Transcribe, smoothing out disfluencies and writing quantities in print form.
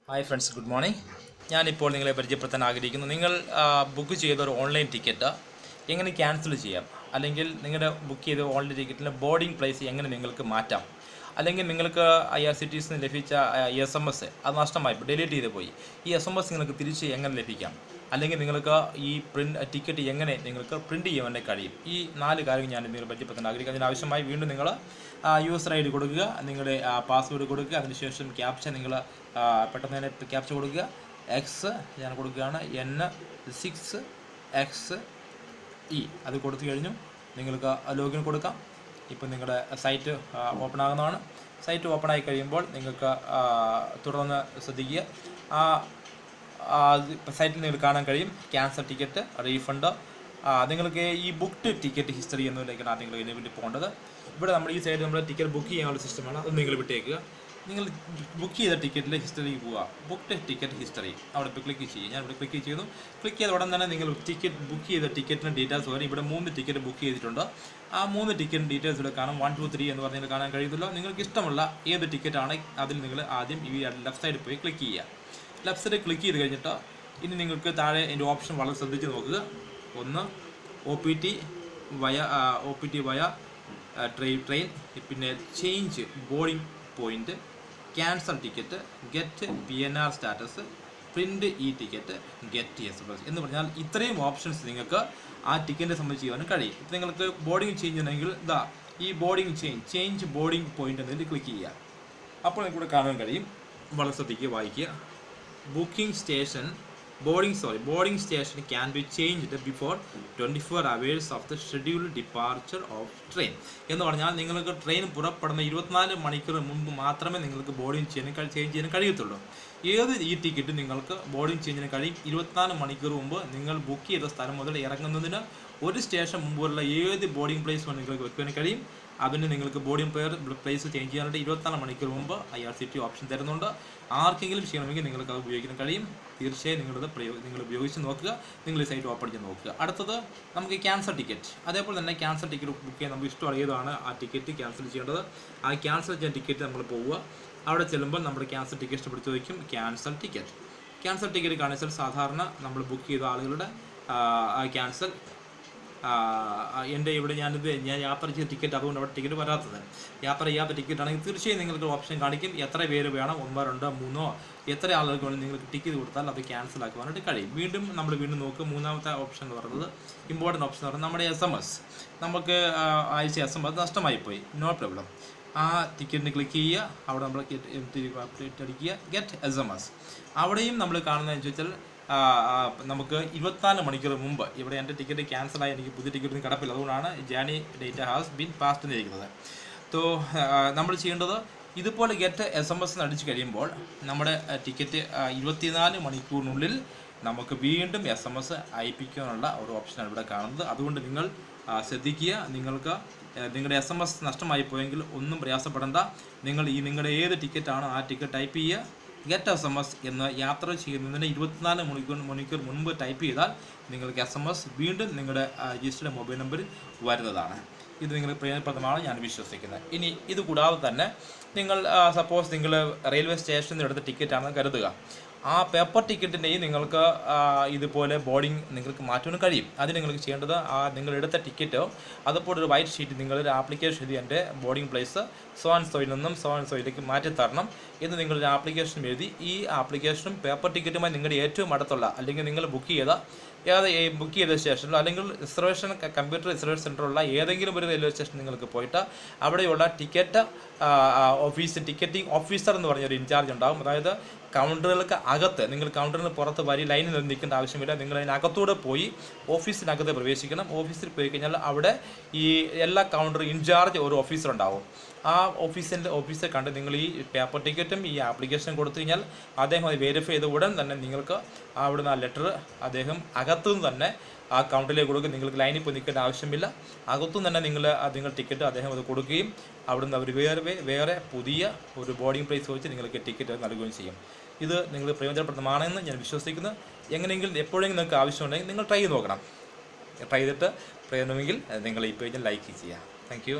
Hi friends, good morning. ഞാനിപ്പോൾ നിങ്ങളെ പരിചയപ്പെടുത്താൻ ആഗ്രഹിക്കുന്നു. നിങ്ങൾ ബുക്ക് ചെയ്ത ഒരു ഓൺലൈൻ ടിക്കറ്റ് എങ്ങനെ ക്യാൻസൽ ചെയ്യാം, അല്ലെങ്കിൽ നിങ്ങളുടെ ബുക്ക് ചെയ്ത ഓൺലൈൻ ടിക്കറ്റിൻ്റെ ബോർഡിംഗ് പ്ലേസ് എങ്ങനെ നിങ്ങൾക്ക് മാറ്റാം, അല്ലെങ്കിൽ നിങ്ങൾക്ക് IRCTC നിന്ന് ലഭിച്ച SMS അത് നഷ്ടമായി ഡിലീറ്റ് ചെയ്ത് പോയി, ഈ SMS നിങ്ങൾക്ക് തിരിച്ച് എങ്ങനെ ലഭിക്കാം, അല്ലെങ്കിൽ നിങ്ങൾക്ക് ഈ ടിക്കറ്റ് എങ്ങനെ നിങ്ങൾക്ക് പ്രിൻറ്റ് ചെയ്യാൻ കഴിയും. ഈ 4 കാര്യങ്ങൾ ഞാൻ നിങ്ങൾ പരിചയപ്പെടുത്താൻ ആഗ്രഹിക്കുന്നു. അതിനാവശ്യമായി വീണ്ടും നിങ്ങൾ യൂസർ ID കൊടുക്കുക, നിങ്ങളുടെ പാസ്വേഡ് കൊടുക്കുക, അതിനുശേഷം ക്യാപ്ച നിങ്ങൾ പെട്ടെന്ന് തന്നെ ക്യാപ്ച കൊടുക്കുക. X ഞാൻ കൊടുക്കുകയാണ്, N6XE അത് കൊടുത്തു കഴിഞ്ഞു. നിങ്ങൾക്ക് ലോഗിൻ കൊടുക്കാം. ഇപ്പോൾ നിങ്ങളുടെ സൈറ്റ് ഓപ്പൺ ആകുന്നതാണ്. സൈറ്റ് ഓപ്പൺ ആയി കഴിയുമ്പോൾ നിങ്ങൾക്ക് തുടർന്ന് ശ്രദ്ധിക്കുക, സൈറ്റിൽ നിങ്ങൾ കാണാൻ കഴിയും ക്യാൻസൽ ടിക്കറ്റ്, റീഫണ്ട്. നിങ്ങൾക്ക് ഈ ബുക്ക്ഡ് ടിക്കറ്റ് ഹിസ്റ്ററി എന്നതിലേക്കാണ് ആദ്യം നിങ്ങൾ ഇതിനെ വേണ്ടി പോകേണ്ടത്. ഇവിടെ നമ്മൾ ഈ സൈഡ് നമ്മൾ ടിക്കറ്റ് ബുക്ക് ചെയ്യാനുള്ള സിസ്റ്റമാണ്, അത് നിങ്ങൾ വിട്ടേക്കുക. നിങ്ങൾ ബുക്ക് ചെയ്ത ടിക്കറ്റിലെ ഹിസ്റ്ററിക്ക് പോവുക, ബുക്ക്ഡ് ടിക്കറ്റ് ഹിസ്റ്ററി അവിടെ ഇപ്പോൾ ക്ലിക്ക് ചെയ്യുക. ഞാൻ ഇവിടെ ക്ലിക്ക് ചെയ്യുന്നു. ക്ലിക്ക് ചെയ്ത ഉടൻ തന്നെ നിങ്ങൾ ബുക്ക് ചെയ്ത ടിക്കറ്റിന് ഡീറ്റെയിൽസ് വരും. ഇവിടെ 3 ടിക്കറ്റ് ബുക്ക് ചെയ്തിട്ടുണ്ട്. ആ 3 ടിക്കറ്റ് ഡീറ്റെയിൽസ് ഇവിടെ കാണാം. 1, 2, 3 എന്ന് പറഞ്ഞാൽ കാണാൻ കഴിയുമല്ലോ. നിങ്ങൾക്ക് ഇഷ്ടമുള്ള ഏത് ടിക്കറ്റാണ് അതിൽ നിങ്ങൾ ആദ്യം ഈ ലെഫ്റ്റ് സൈഡിൽ പോയി ക്ലിക്ക് ചെയ്യുക. ലെഫ്റ്റ് സൈഡിൽ ക്ലിക്ക് ചെയ്ത് കഴിഞ്ഞിട്ട് ഇനി നിങ്ങൾക്ക് താഴെ എൻ്റെ ഓപ്ഷൻ വളരെ ശ്രദ്ധിച്ച് നോക്കുക. ഒന്ന് OPT വയ ട്രെയിൻ, പിന്നെ change boarding point, cancel ticket, get PNR status, print ticket, get SMS എന്ന് പറഞ്ഞാൽ ഇത്രയും ഓപ്ഷൻസ് നിങ്ങൾക്ക് ആ ടിക്കറ്റിനെ സംബന്ധിച്ച് ചെയ്യാനും കഴിയും. ഇപ്പോൾ നിങ്ങൾക്ക് ബോർഡിംഗ് ചേഞ്ച് ചെയ്യണമെങ്കിൽ ഈ ബോർഡിംഗ് ചേഞ്ച് ബോർഡിംഗ് പോയിന്റ് എന്നതിൽ ക്ലിക്ക് ചെയ്യുക. അപ്പോൾ നിങ്ങൾക്ക് കാണാൻ കഴിയും. വളരെ ശ്രദ്ധിക്കുക, വായിക്കുക. boarding station can be changed before 24 hours of the scheduled departure of train. എന്ന് പറഞ്ഞാൽ നിങ്ങൾക്ക് ട്രെയിൻ പുറപ്പെടുന്ന 24 മണിക്കൂർ മുമ്പ് മാത്രമേ നിങ്ങൾക്ക് ബോർഡിംഗ് ചേഞ്ച് ചെയ്യാൻ കഴിയത്തുള്ളൂ. ഏത് ടിക്കറ്റ് നിങ്ങൾക്ക് ബോർഡിംഗ് ചേഞ്ചിന് കഴിയും. 24 മണിക്കൂർ മുമ്പ് നിങ്ങൾ ബുക്ക് ചെയ്ത സ്ഥലം മുതൽ ഇറങ്ങുന്നതിന് ഒരു സ്റ്റേഷൻ മുമ്പുള്ള ഏത് ബോർഡിംഗ് പ്ലേസ് നിങ്ങൾക്ക് വെക്കാൻ കഴിയും. അതിന് നിങ്ങൾക്ക് ബോർഡിംഗ് പ്ലേസ് ചേഞ്ച് ചെയ്യാനായിട്ട് 24 മണിക്കൂർ മുമ്പ് IRCTC ഓപ്ഷൻ തരുന്നുണ്ട്. ആർക്കെങ്കിലും ചെയ്യണമെങ്കിൽ നിങ്ങൾക്ക് അത് ഉപയോഗിക്കാൻ കഴിയും. തീർച്ചയായും നിങ്ങൾ ഉപയോഗിച്ച് നോക്കുക. നിങ്ങൾ ഈ സൈറ്റ് ഓപ്പൺ ചെയ്ത് നോക്കുക. അടുത്തത് നമുക്ക് ക്യാൻസൽ ടിക്കറ്റ്. അതേപോലെ തന്നെ ക്യാൻസൽ ടിക്കറ്റ് ബുക്ക് ചെയ്യാൻ നമുക്ക് ഇഷ്ടമുള്ള ഏതാണ് ആ ടിക്കറ്റ് ക്യാൻസൽ ചെയ്യേണ്ടത്. ആ ക്യാൻസൽ ചെയ്യാൻ ടിക്കറ്റ് നമ്മൾ പോവുക. അവിടെ ചെല്ലുമ്പോൾ നമ്മുടെ ക്യാൻസൽ ടിക്കറ്റ് ഇഷ്ടപ്പെട്ട് ചോദിക്കും ക്യാൻസൽ ടിക്കറ്റ് കാണിച്ചാൽ സാധാരണ നമ്മൾ ബുക്ക് ചെയ്ത ആളുകളുടെ ക്യാൻസൽ എൻ്റെ ഇവിടെ ഞാൻ യാത്ര ചെയ്ത ടിക്കറ്റ്, അതുകൊണ്ട് അവിടെ ടിക്കറ്റ് വരാത്തത്. യാത്ര ചെയ്യാത്ത ടിക്കറ്റ് ആണെങ്കിൽ തീർച്ചയായും നിങ്ങൾക്ക് ഓപ്ഷൻ കാണിക്കും. എത്ര പേര് വേണം, 1, 2, 3 എത്ര ആളുകൾക്ക് വേണ്ടി നിങ്ങൾക്ക് ടിക്കറ്റ് കൊടുത്താൽ അത് ക്യാൻസൽ ആക്കുവാനായിട്ട് കഴിയും. നമ്മൾ വീണ്ടും നോക്കുക. 3ാമത്തെ ഓപ്ഷൻ എന്ന് പറയുന്നത് ഇമ്പോർട്ടൻറ്റ് ഓപ്ഷൻ എന്ന് പറയുന്നത് നമ്മുടെ SMS. നമുക്ക് അയച്ച SMS നഷ്ടമായിപ്പോയി. No problem. ആ ടിക്കറ്റിന് ക്ലിക്ക് ചെയ്യുക. അവിടെ നമ്മൾ അടിക്കുക ഗെറ്റ് SMS. അവിടെയും നമ്മൾ കാണുന്നതെന്ന് ചോദിച്ചാൽ നമുക്ക് 24 മണിക്കൂർ മുമ്പ് ഇവിടെ എൻ്റെ ടിക്കറ്റ് ക്യാൻസലായി, എനിക്ക് പുതിയ ടിക്കറ്റ് കിടപ്പില്ല, അതുകൊണ്ടാണ് journey date has been passed എന്നിരിക്കുന്നത്. നമ്മൾ ചെയ്യേണ്ടത് ഇതുപോലെ ഗെറ്റ് SMS അടിച്ചു കഴിയുമ്പോൾ നമ്മുടെ ടിക്കറ്റ് 24 മണിക്കൂറിനുള്ളിൽ നമുക്ക് വീണ്ടും SMS അയപ്പിക്കാനുള്ള ഒരു ഓപ്ഷനാണ് ഇവിടെ കാണുന്നത്. അതുകൊണ്ട് നിങ്ങൾ ശ്രദ്ധിക്കുക. നിങ്ങൾക്ക് നിങ്ങളുടെ SMS നഷ്ടമായി പോയെങ്കിൽ ഒന്നും പ്രയാസപ്പെടേണ്ട. നിങ്ങളുടെ ഏത് ടിക്കറ്റാണോ ആ ടിക്കറ്റ് ടൈപ്പ് ചെയ്യുക, ഗെറ്റ് SMS എന്ന് യാത്ര ചെയ്യുന്നതിന് 24 മണിക്കൂർ മുൻപ് ടൈപ്പ് ചെയ്താൽ നിങ്ങൾക്ക് SMS വീണ്ടും നിങ്ങളുടെ രജിസ്റ്റർഡ് മൊബൈൽ നമ്പറിൽ വരുന്നതാണ്. ഇത് നിങ്ങൾക്ക് പ്രയോജനപ്രദമാണ് ഞാൻ വിശ്വസിക്കുന്നത്. ഇനി ഇത് കൂടാതെ തന്നെ സപ്പോസ് നിങ്ങൾ റെയിൽവേ സ്റ്റേഷനിൽ നിന്ന് എടുത്ത ടിക്കറ്റാണെന്ന് കരുതുക. ആ പേപ്പർ ടിക്കറ്റിൻ്റെയും നിങ്ങൾക്ക് ഇതുപോലെ ബോർഡിംഗ് നിങ്ങൾക്ക് മാറ്റാനും കഴിയും. അതിന് നിങ്ങൾക്ക് ചെയ്യേണ്ടത് നിങ്ങളെടുത്ത ടിക്കറ്റോ അതുപോലെ ഒരു വൈറ്റ് ഷീറ്റ് നിങ്ങളൊരു ആപ്ലിക്കേഷൻ എഴുതി എൻ്റെ ബോർഡിംഗ് പ്ലേസ് സോയിൽ നിന്നും സോയിലേക്ക് മാറ്റിത്തരണം എന്ന് നിങ്ങളൊരു ആപ്ലിക്കേഷൻ എഴുതി ഈ ആപ്ലിക്കേഷനും പേപ്പർ ടിക്കറ്റുമായി നിങ്ങളുടെ ഏറ്റവും അടുത്തുള്ള അല്ലെങ്കിൽ നിങ്ങൾ ബുക്ക് ചെയ്ത സ്റ്റേഷനിലോ അല്ലെങ്കിൽ കമ്പ്യൂട്ടർ റിസർവേഷൻ സെൻ്ററുള്ള ഏതെങ്കിലും ഒരു റെയിൽവേ സ്റ്റേഷൻ നിങ്ങൾക്ക് പോയിട്ട് അവിടെയുള്ള ടിക്കറ്റിംഗ് ഓഫീസർ എന്ന് പറഞ്ഞൊരു ഇൻചാർജ് ഉണ്ടാകും. അതായത് കൗണ്ടറുകൾക്ക് അകത്ത്, നിങ്ങൾ കൗണ്ടറിന് പുറത്ത് ലൈനിൽ നിൽക്കേണ്ട ആവശ്യമില്ല. നിങ്ങൾ അതിനകത്തൂടെ പോയി ഓഫീസിനകത്ത് പ്രവേശിക്കണം. ഓഫീസിൽ പോയി കഴിഞ്ഞാൽ അവിടെ ഈ എല്ലാ കൗണ്ടർ ഇൻചാർജ് ഒരു ഓഫീസർ ഉണ്ടാവും. ആ ഓഫീസറെ കണ്ട് നിങ്ങൾ ഈ പേപ്പർ ടിക്കറ്റും ഈ ആപ്ലിക്കേഷനും കൊടുത്തു കഴിഞ്ഞാൽ അദ്ദേഹം അത് വെരിഫൈ ചെയ്ത ഉടൻ തന്നെ നിങ്ങൾക്ക് അവിടുന്ന് ആ ലെറ്റർ അദ്ദേഹം അകത്തുനിന്ന് തന്നെ ആ കൗണ്ടറിലേക്ക് കൊടുക്കുക. നിങ്ങൾക്ക് ലൈനിൽ പോയി നിൽക്കേണ്ട ആവശ്യമില്ല. അകത്തുനിന്ന് തന്നെ നിങ്ങൾ ടിക്കറ്റ് അദ്ദേഹം അത് കൊടുക്കുകയും അവിടുന്ന് അവർ വേറെ പുതിയ ഒരു ബോർഡിംഗ് പ്ലേസ് വെച്ച് നിങ്ങൾക്ക് ടിക്കറ്റ് നൽകുകയും ചെയ്യും. ഇത് നിങ്ങൾ പ്രയോജനപ്രദമാണെന്ന് ഞാൻ വിശ്വസിക്കുന്നു. എങ്ങനെയെങ്കിലും എപ്പോഴെങ്കിലും നിങ്ങൾക്ക് ആവശ്യമുണ്ടെങ്കിൽ നിങ്ങൾ ട്രൈ ചെയ്ത് നോക്കണം. ട്രൈ ചെയ്തിട്ട് പ്രയോജനമെങ്കിൽ നിങ്ങൾ ഈ പേജിൽ ലൈക്ക് ചെയ്യുക. Thank you.